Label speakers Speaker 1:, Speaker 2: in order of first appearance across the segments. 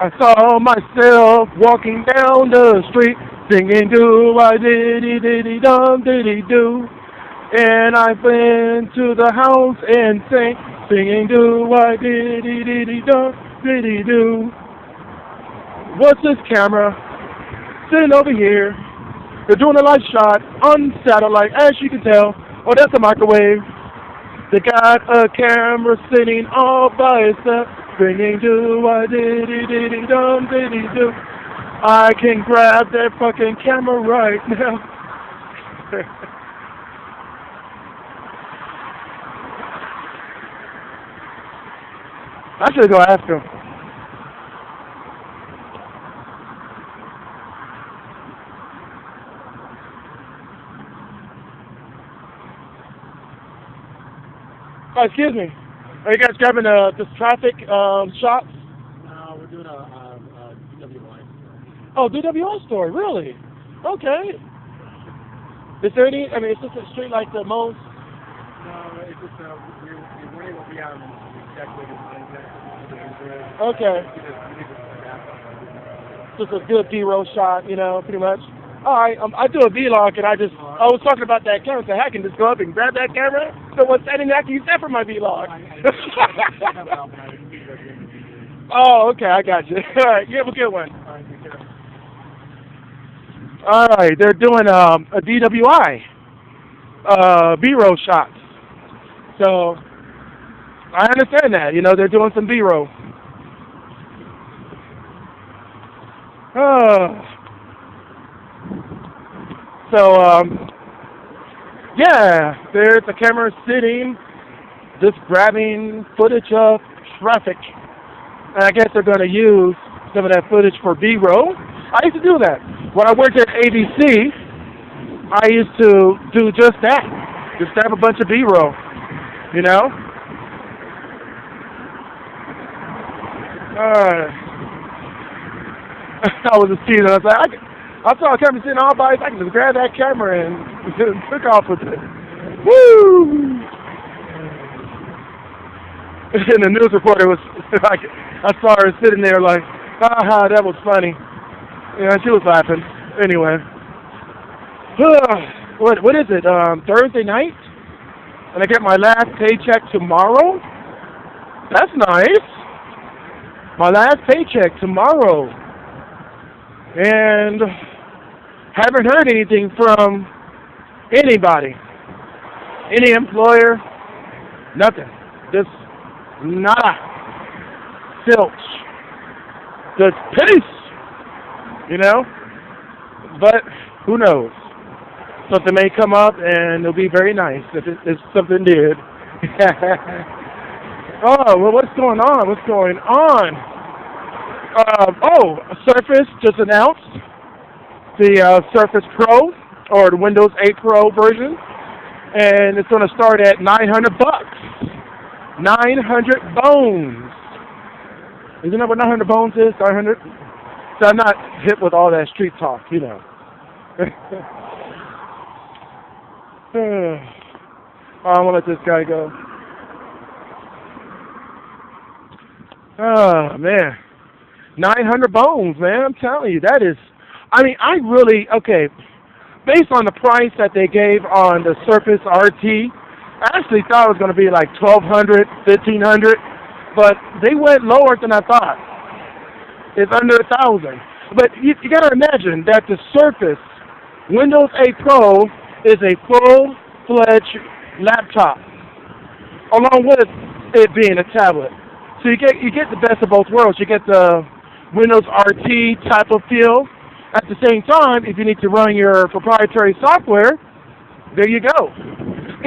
Speaker 1: I saw myself walking down the street singing do I diddy diddy dum diddy do. And I went to the house and singing do I diddy diddy dum diddy do. What's this camera? Sitting over here. They're doing a live shot on satellite, as you can tell. Oh, that's a microwave. They got a camera sitting all by itself, singing do I diddy diddy dum diddy do. I can grab that fucking camera right now. I should go ask him. Oh, excuse me. Are you guys grabbing this traffic shots?
Speaker 2: No, we're doing a DWI.
Speaker 1: Oh, DWI story, really? Okay. Is there any? I mean, is this a street like the most?
Speaker 2: No, it's just we weren't able to be out and check the infrared.
Speaker 1: Okay. Just a good B-roll shot, you know, pretty much. All right, I do a vlog, and I was talking about that camera, so I can just go up and grab that camera. So what's standing there, I can use that for my vlog. Oh, okay, I got you. All right, you have a good one. All right, they're doing a DWI, B-roll shots. So I understand that, you know, they're doing some B-roll. So, yeah, there's a camera sitting, just grabbing footage of traffic. And I guess they're going to use some of that footage for B-roll. I used to do that. When I worked at ABC, I used to do just that. Just have a bunch of B-roll, you know? I was just teasing. I was like, I saw a camera sitting all by. I can just grab that camera and took off with it. Woo! And the news reporter was like, I saw her sitting there like, ha, that was funny. Yeah, she was laughing. Anyway, what is it? Thursday night, and I get my last paycheck tomorrow. That's nice. My last paycheck tomorrow, and haven't heard anything from anybody, any employer, nothing. Just nada. Silch. Just peace. You know? But who knows? Something may come up and it'll be very nice if something did. Oh, well, what's going on? What's going on? Surface just announced the Surface Pro, or the Windows 8 Pro version, and it's going to start at $900. 900 bones. Isn't that what 900 bones is? 900? So I'm not hip with all that street talk, you know. I'm going to let this guy go. Oh, man. 900 bones, man. I'm telling you, that is... I mean, okay, based on the price that they gave on the Surface RT, I actually thought it was going to be like $1,200, $1,500, but they went lower than I thought. It's under $1,000. But you got to imagine that the Surface Windows 8 Pro is a full-fledged laptop, along with it being a tablet. So you get the best of both worlds. You get the Windows RT type of feel. At the same time, if you need to run your proprietary software, there you go.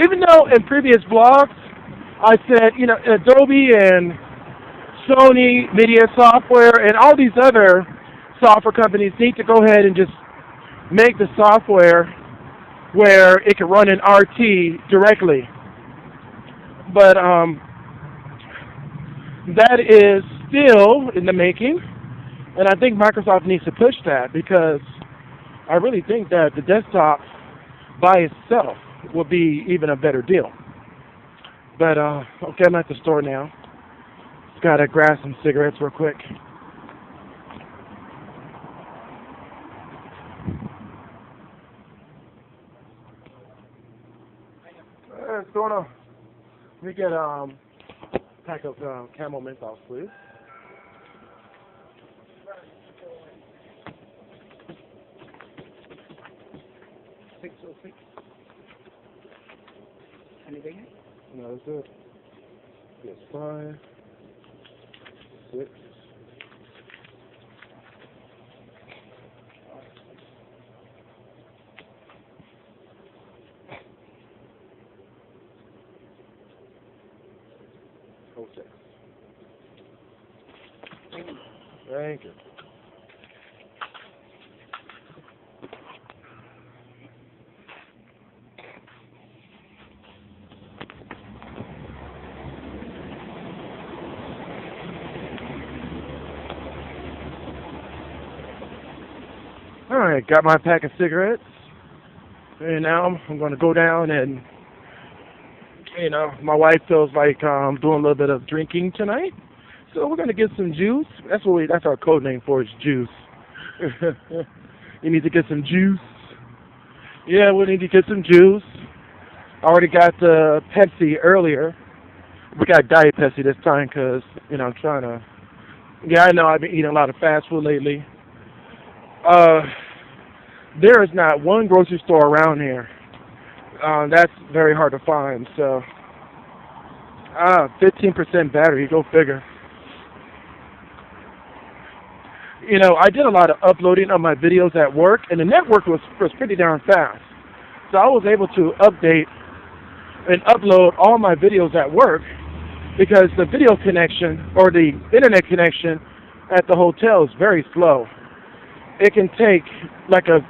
Speaker 1: Even though in previous blogs I said, you know, Adobe and Sony Media Software and all these other software companies need to go ahead and just make the software where it can run in RT directly. But that is still in the making, and I think Microsoft needs to push that, because I really think that the desktop by itself will be even a better deal. But okay, I'm at the store now. Just gotta grab some cigarettes real quick. What's going on? Let me get pack of Camel Menthol, please. $6.06.
Speaker 2: Anything?
Speaker 1: No, that's it. Yes, 5, 6. Oh, 6. Thank you. All right, got my pack of cigarettes, and now I'm going to go down and, you know, my wife feels like doing a little bit of drinking tonight, so we're going to get some juice. That's our code name for it, is juice. You need to get some juice. Yeah, we need to get some juice. I already got the Pepsi earlier. We got Diet Pepsi this time because, you know, I'm trying to. Yeah, I know I've been eating a lot of fast food lately. There is not one grocery store around here. That's very hard to find. So, 15% battery, go figure. You know, I did a lot of uploading of my videos at work, and the network was pretty darn fast. So I was able to update and upload all my videos at work because the video connection or the internet connection at the hotel is very slow. It can take, like a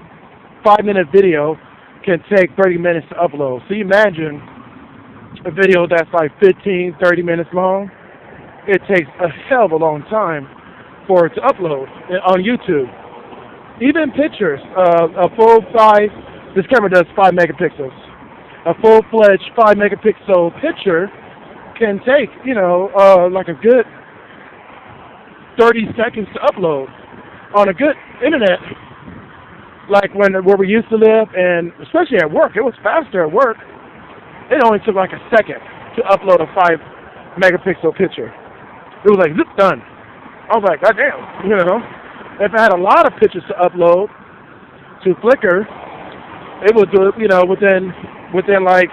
Speaker 1: 5-minute video can take 30 minutes to upload. So you imagine a video that's like 15, 30 minutes long. It takes a hell of a long time for it to upload on YouTube. Even pictures, a full size, this camera does 5 megapixels. A full-fledged 5 megapixel picture can take, you know, like a good 30 seconds to upload. On a good internet, like where we used to live, and especially at work, it was faster at work. It only took like a second to upload a 5 megapixel picture. It was like, zip, done. I was like, God damn, you know. If I had a lot of pictures to upload to Flickr, it would do it, you know, within like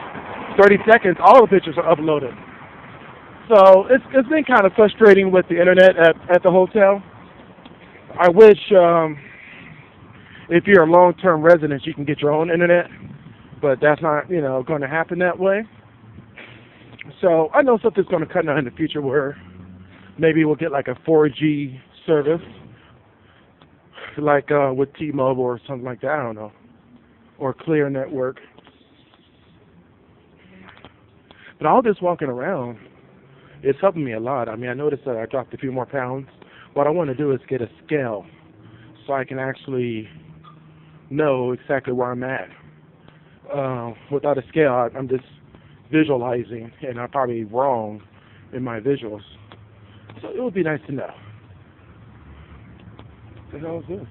Speaker 1: 30 seconds, all the pictures are uploaded. So it's been kind of frustrating with the internet at the hotel. I wish if you're a long-term resident, you can get your own internet, but that's not, you know, going to happen that way. So I know something's going to cut out in the future where maybe we'll get like a 4G service, like with T-Mobile or something like that. I don't know, or Clear Network. But all this walking around, it's helping me a lot. I mean, I noticed that I dropped a few more pounds. What I want to do is get a scale so I can actually know exactly where I'm at. Without a scale, I'm just visualizing, and I'm probably wrong in my visuals. So it would be nice to know. What the hell is this?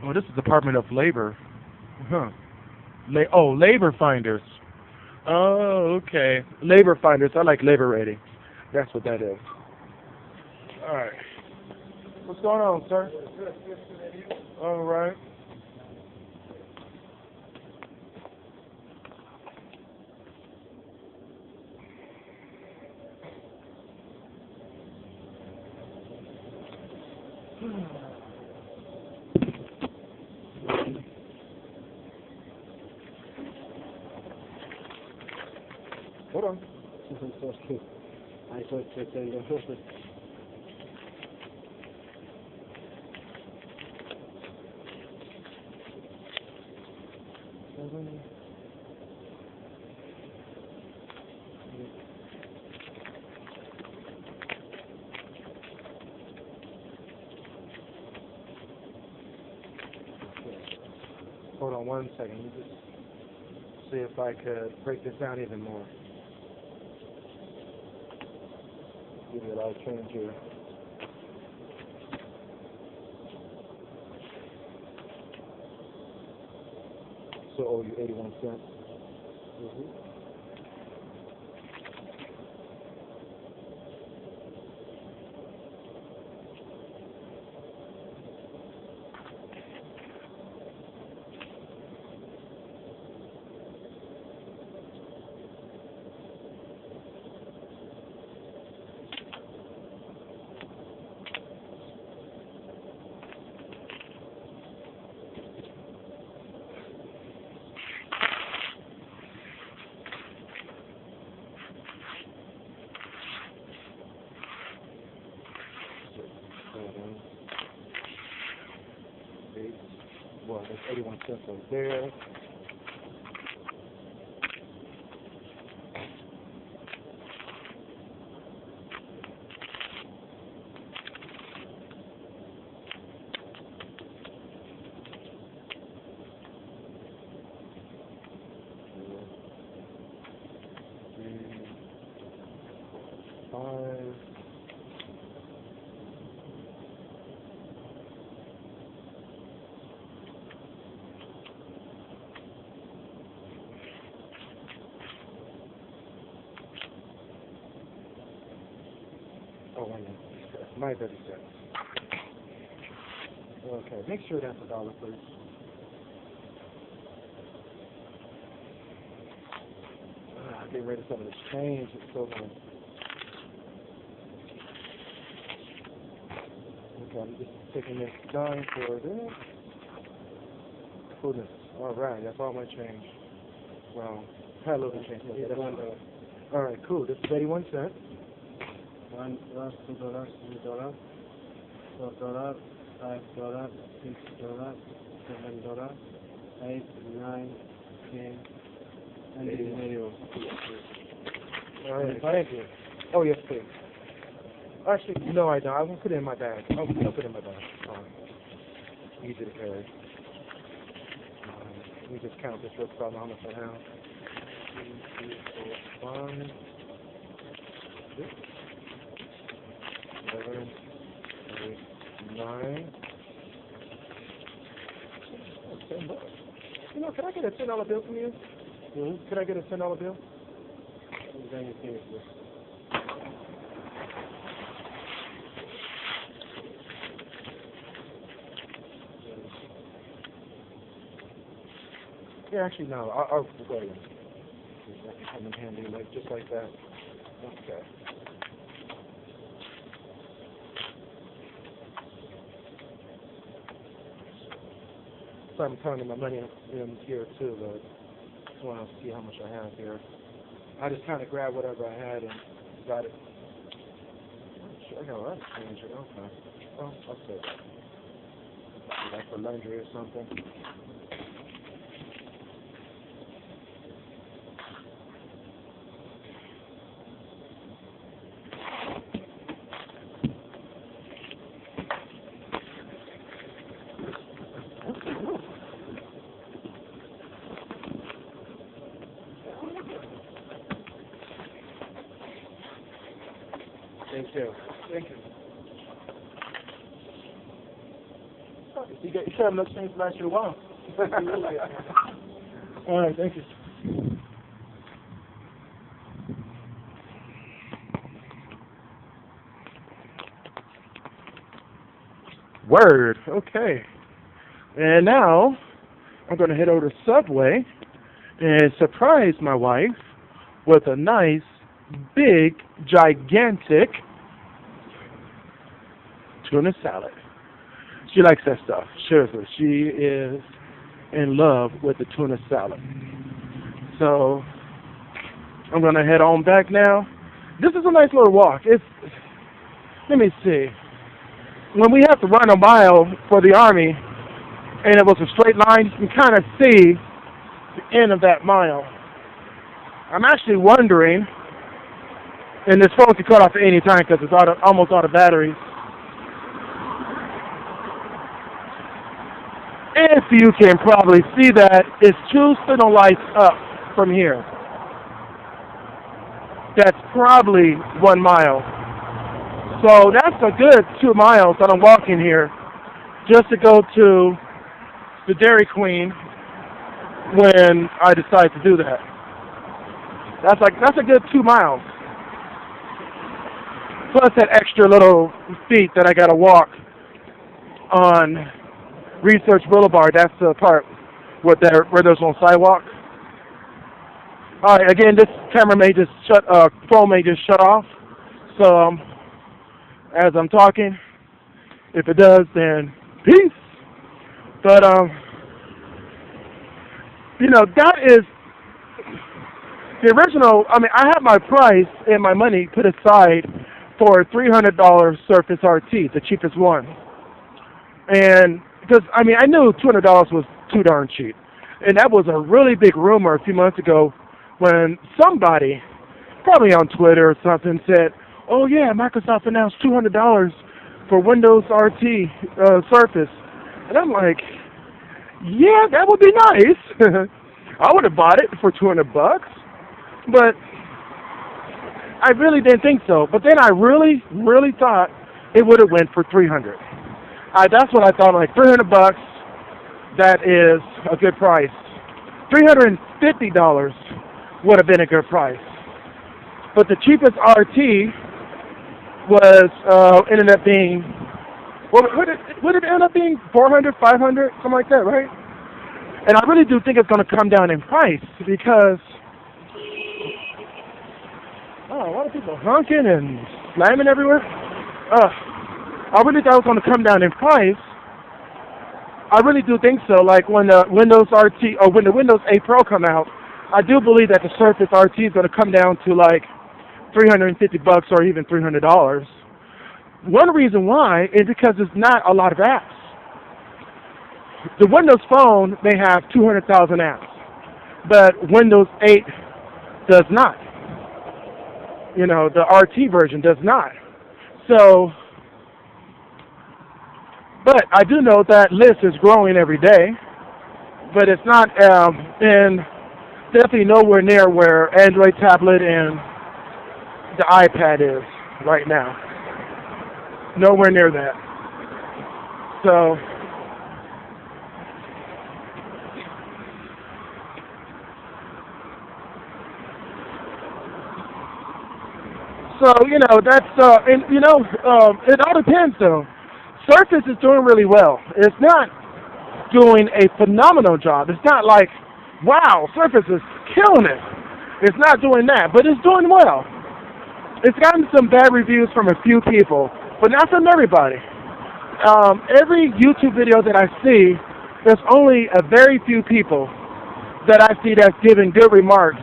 Speaker 1: Oh, this is Department of Labor. Huh. Labor Finders. Oh, okay. Labor Finders. I like labor rating. That's what that is. All right. What's going on, sir? All right. Hold on.
Speaker 2: I thought that
Speaker 1: Hold on 1 second. Let me just see if I could break this down even more. Give me a lot of change here. So owe you 81 cents. Well, there's 81 cents over there. Oh, wait a minute. My 30 cents. Okay, make sure that's $1, please. Get rid of some of this change. It's so nice. Okay, I'm just taking this dime for this. Goodness. All right, that's all my change. Wow. Had a little bit of change. Okay, that's $1. All right, cool. This is 81 cents.
Speaker 2: $1, $2, $3, $4, $5, $6, $7, $8, 9, 10, and 81.
Speaker 1: All right, thank you. Oh, yes, please. Actually, no, I don't. I won't put it in my bag. I'll put it in my bag. Easy to carry. Let me just count this real quick. I don't know how much I have. 2, 3, 4, 5, 6, 7, 8, 9. $10. You know, can I get a $10 bill from you? Could I get a $10 bill? Yeah, actually, no. I'll go ahead. That can come in handy, like just like that. Okay. So I'm counting my money in here too, but I want to see how much I have here. I just kind of grabbed whatever I had and got it. I got a lot of change here. Okay. Well, I'll say that. Like for laundry or something. Thank you. Thank you. You should have enough change to last you a while. All right, thank you. Word. Okay. And now I'm going to head over to Subway and surprise my wife with a nice, big, gigantic tuna salad. She likes that stuff. Seriously, she is in love with the tuna salad. So I'm going to head on back now. This is a nice little walk. Let me see. When we have to run a mile for the Army, and it was a straight line, you can kind of see the end of that mile. I'm actually wondering, and this phone can cut off at any time because it's almost out of batteries. If you can probably see that, it's 2 signal lights up from here. That's probably 1 mile. So that's a good 2 miles that I'm walking here just to go to the Dairy Queen when I decide to do that. That's a good 2 miles. Plus that extra little feet that I gotta walk on Research Boulevard. That's the part where there's no sidewalk. All right, again, this camera may just phone may just shut off. So as I'm talking, if it does, then peace. But that is the original. I mean, I have my price and my money put aside for a $300 Surface RT, the cheapest one. And because I knew $200 was too darn cheap, and that was a really big rumor a few months ago when somebody, probably on Twitter or something, said, "Oh yeah, Microsoft announced $200 for Windows RT Surface," and I'm like, "Yeah, that would be nice." I would have bought it for $200, but I really didn't think so. But then I really, really thought it would have went for $300. That's what I thought, like $300. That is a good price. $350 would have been a good price. But the cheapest RT was ended up being, would it end up being 400, 500, something like that, right? And I really do think it's going to come down in price because a lot of people honking and slamming everywhere. I really thought it was going to come down in price. I really do think so. Like when the Windows RT or when the Windows 8 Pro come out, I do believe that the Surface RT is going to come down to like $350 or even $300. One reason why is because there's not a lot of apps. The Windows Phone may have 200,000 apps, but Windows 8 does not. The RT version does not. So, but I do know that list is growing every day, but it's not, and definitely nowhere near where Android tablet and the iPad is right now. Nowhere near that. So, that's, it all depends though. Surface is doing really well. It's not doing a phenomenal job. It's not like, wow, Surface is killing it. It's not doing that, but it's doing well. It's gotten some bad reviews from a few people, but not from everybody. Every YouTube video that I see, there's only a very few people that I see that's giving good remarks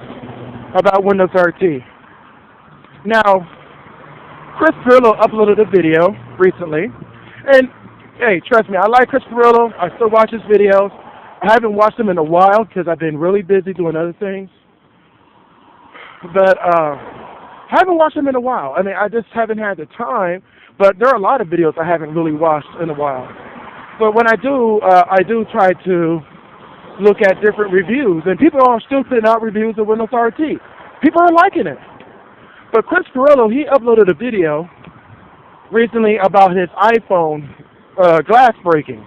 Speaker 1: about Windows RT. Now, Chris Pirillo uploaded a video recently, and hey, trust me, I like Chris Pirillo. I still watch his videos. I haven't watched them in a while because I've been really busy doing other things. But I haven't watched them in a while. I just haven't had the time. But there are a lot of videos I haven't really watched in a while. But when I do try to look at different reviews, and people are still putting out reviews of Windows RT. People are liking it. But Chris Pirillo, he uploaded a video recently about his iPhone glass breaking.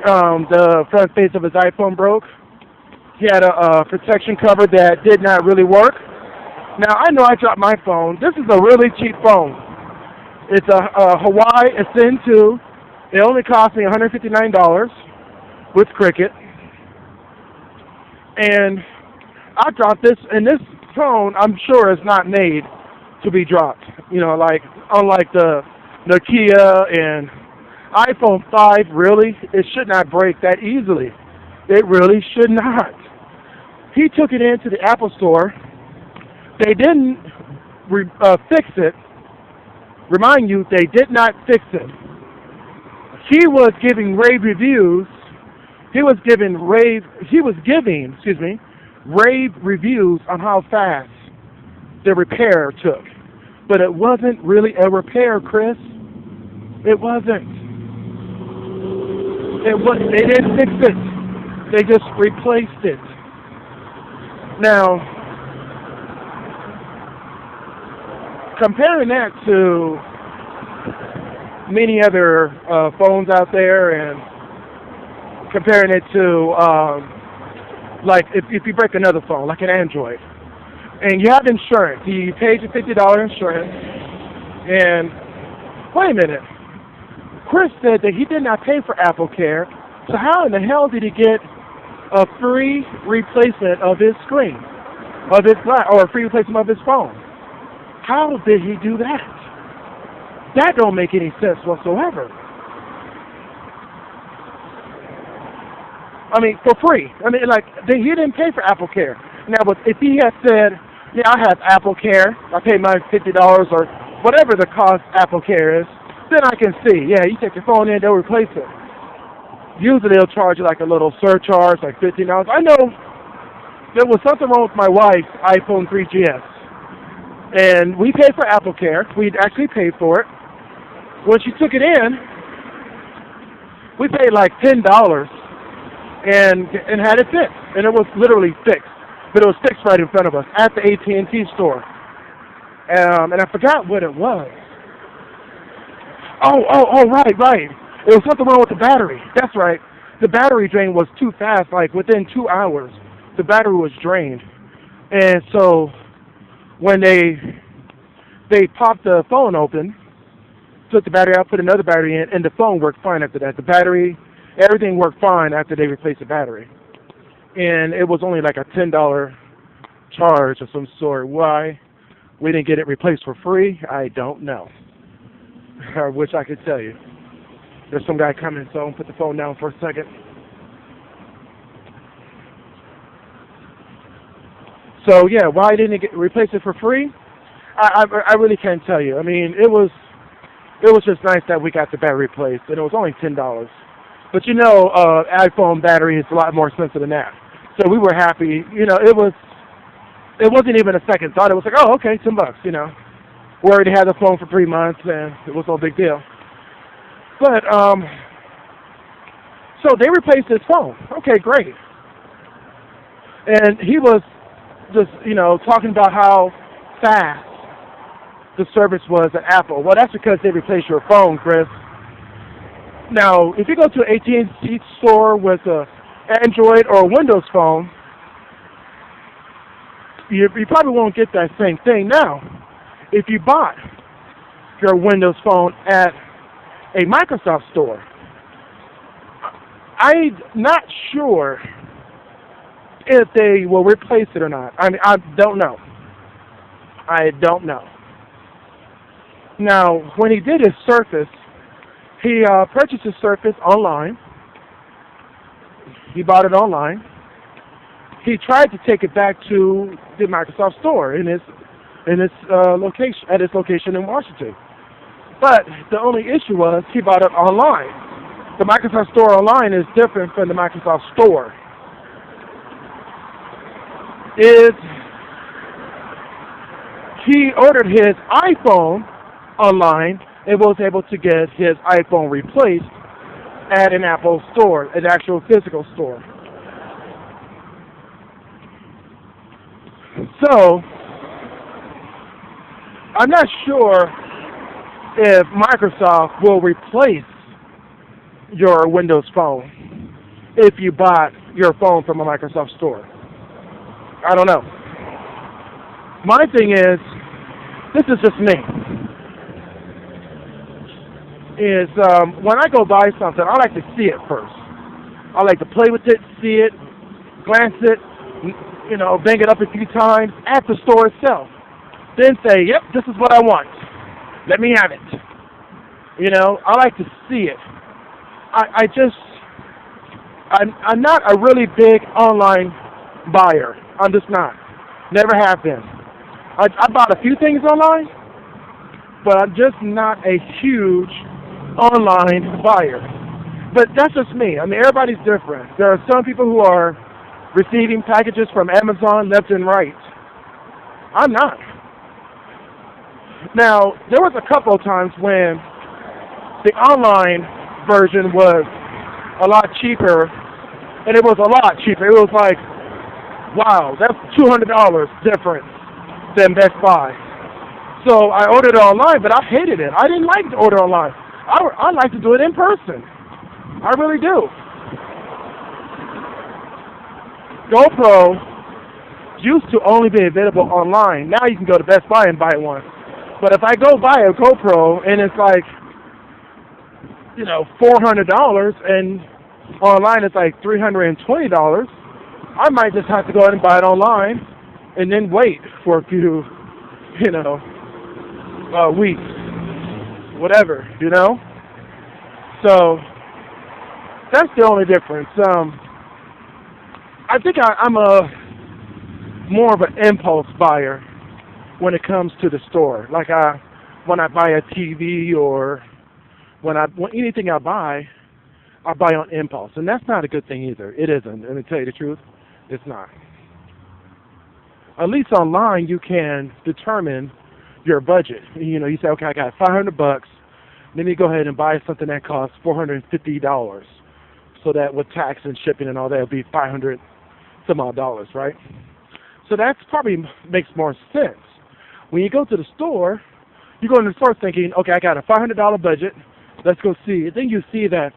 Speaker 1: The front face of his iPhone broke. He had a protection cover that did not really work. Now, I know I dropped my phone. This is a really cheap phone. It's a Hawaii Ascend 2. It only cost me $159 with Cricket. And I dropped this, and this phone, I'm sure, is not made to be dropped. Unlike the Nokia and iPhone 5, really, it should not break that easily. It really should not. He took it into the Apple Store. They didn't fix it. Remind you, they did not fix it. He was giving rave reviews. He was giving rave reviews on how fast the repair took. But it wasn't really a repair, Chris. It wasn't. They didn't fix it. They just replaced it. Now, comparing that to many other phones out there and comparing it to like if you break another phone, like an Android, and you have insurance, you paid your $50 insurance, and wait a minute, Chris said that he did not pay for Apple Care, so how in the hell did he get a free replacement of his screen, of his glass, or a free replacement of his phone? How did he do that? That don't make any sense whatsoever. I mean, for free. I mean, like, he didn't pay for Apple Care. Now, but if he had said, yeah, I have Apple Care, I paid my $50 or whatever the cost Apple Care is, then I can see, yeah, you take your phone in, they'll replace it. Usually they'll charge you like a little surcharge, like $15. I know there was something wrong with my wife's iPhone 3GS. And we paid for Apple Care. We'd actually paid for it. When she took it in, we paid like $10 and had it fixed. And it was literally fixed. But it was fixed right in front of us at the AT&T store. And I forgot what it was. Oh, right. It was something wrong with the battery. That's right. The battery drain was too fast. Like within 2 hours, the battery was drained. And so when they popped the phone open, took the battery out, put another battery in, and the phone worked fine after that. The battery, everything worked fine after they replaced the battery. And it was only like a $10 charge of some sort. Why we didn't get it replaced for free, I don't know. I wish I could tell you. There's some guy coming, so I'll put the phone down for a second. So yeah, why didn't it get replace it for free? I really can't tell you. I mean, it was just nice that we got the battery replaced, and it was only $10. But you know, iPhone battery is a lot more expensive than that. So we were happy. You know, it wasn't even a second thought. It was like, oh, okay, $10. You know, we already had the phone for 3 months, and it was no big deal. But so they replaced his phone. Okay, great. And he was just, you know, talking about how fast the service was at Apple. Well, that's because they replaced your phone, Chris. Now, if you go to an AT&T store with an Android or a Windows phone, you probably won't get that same thing. Now, if you bought your Windows phone at a Microsoft store, I'm not sure if they will replace it or not. I mean, I don't know. Now, when he did his Surface, he purchased his Surface online. He bought it online. He tried to take it back to the Microsoft store in his location, at his location in Washington. But the only issue was he bought it online. The Microsoft store online is different from the Microsoft store. He ordered his iPhone online and was able to get his iPhone replaced at an Apple store, an actual physical store. So, I'm not sure if Microsoft will replace your Windows phone if you bought your phone from a Microsoft store. I don't know. My thing is, this is just me, is when I go buy something, I like to see it first. I like to play with it, see it, glance it, you know, bang it up a few times at the store itself. Then say, yep, this is what I want. Let me have it. You know, I like to see it. I'm not a really big online buyer. I'm just not. Never have been. I bought a few things online, but I'm just not a huge online buyer. But that's just me. I mean, everybody's different. There are some people who are receiving packages from Amazon left and right. I'm not. Now, there was a couple of times when the online version was a lot cheaper, and it was a lot cheaper. It was like, wow, that's $200 difference than Best Buy. So I ordered it online, but I hated it. I didn't like to order online. I like to do it in person. I really do. GoPro used to only be available online. Now you can go to Best Buy and buy one. But if I go buy a GoPro and it's like, you know, $400 and online it's like $320, I might just have to go ahead and buy it online and then wait for a few, you know, weeks, whatever, you know. So that's the only difference. I think I'm more of an impulse buyer when it comes to the store. Like when I buy a TV or when anything I buy on impulse, and that's not a good thing either. It isn't. Let me tell you the truth, it's not. At least online you can determine your budget. You know, you say, okay, I got $500. Let me go ahead and buy something that costs $450. So that with tax and shipping and all that, it'll be $500 some odd dollars, right? So that probably makes more sense. When you go to the store, you go in the store thinking, okay, I got a $500 budget. Let's go see it. Then you see that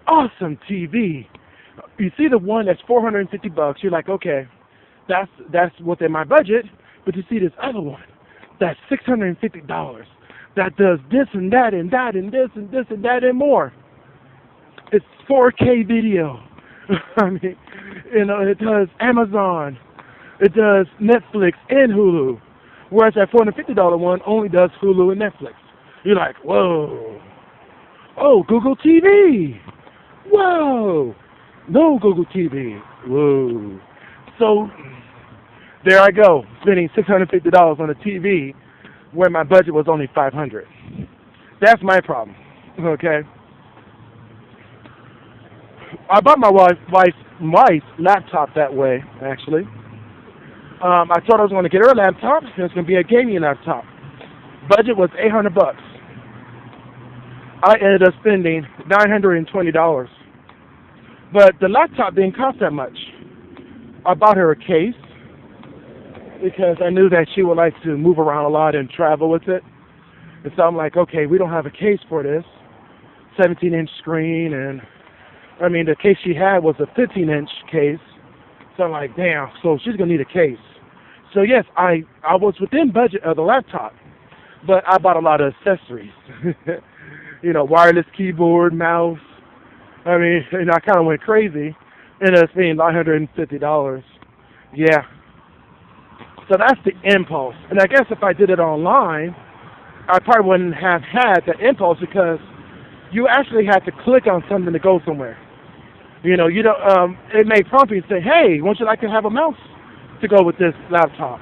Speaker 1: awesome TV. You see the one that's $450. You're like, okay, that's within my budget. But you see this other one that's $650 that does this and that and that and this and this and that and more. It's 4K video. I mean, you know, it does Amazon, it does Netflix and Hulu, whereas that $450 one only does Hulu and Netflix. You're like, whoa, oh, Google TV, whoa, no Google TV, whoa. So there I go, spending $650 on a TV where my budget was only $500. That's my problem, okay? I bought my wife's laptop that way, actually. I thought I was going to get her a laptop. It was going to be a gaming laptop. Budget was $800. I ended up spending $920. But the laptop didn't cost that much. I bought her a case because I knew that she would like to move around a lot and travel with it. And so I'm like, okay, we don't have a case for this. 17-inch screen, and I mean, the case she had was a 15-inch case. So I'm like, damn, so she's going to need a case. So yes, I was within budget of the laptop, but I bought a lot of accessories. You know, wireless keyboard, mouse. I mean, and I kind of went crazy. Ended up spending $950. Yeah. So that's the impulse. And I guess if I did it online, I probably wouldn't have had the impulse because you actually have to click on something to go somewhere. You know, it may prompt you and say, hey, won't you like to have a mouse to go with this laptop?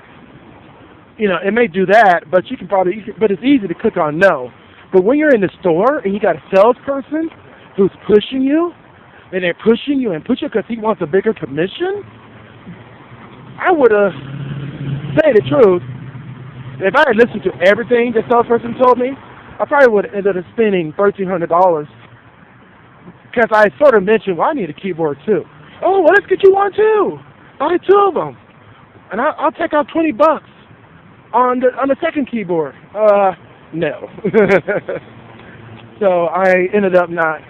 Speaker 1: You know, it may do that, but but it's easy to click on no. But when you're in the store and you got a salesperson who's pushing you, and they're pushing you and pushing because he wants a bigger commission, I would have, say the truth, if I had listened to everything the salesperson told me, I probably would have ended up spending $1,300. Because I sort of mentioned, well, I need a keyboard too. Oh, well, let's get you one too. Buy two of them, and I'll take out $20 on the second keyboard. No. So I ended up not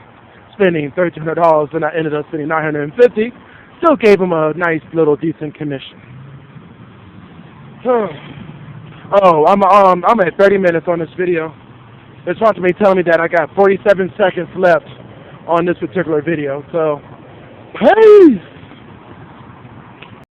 Speaker 1: spending $1,300, and I ended up spending $950. Still gave him a nice little decent commission. Oh, I'm at 30 minutes on this video. It's supposed to be telling me that I got 47 seconds left on this particular video. So, peace!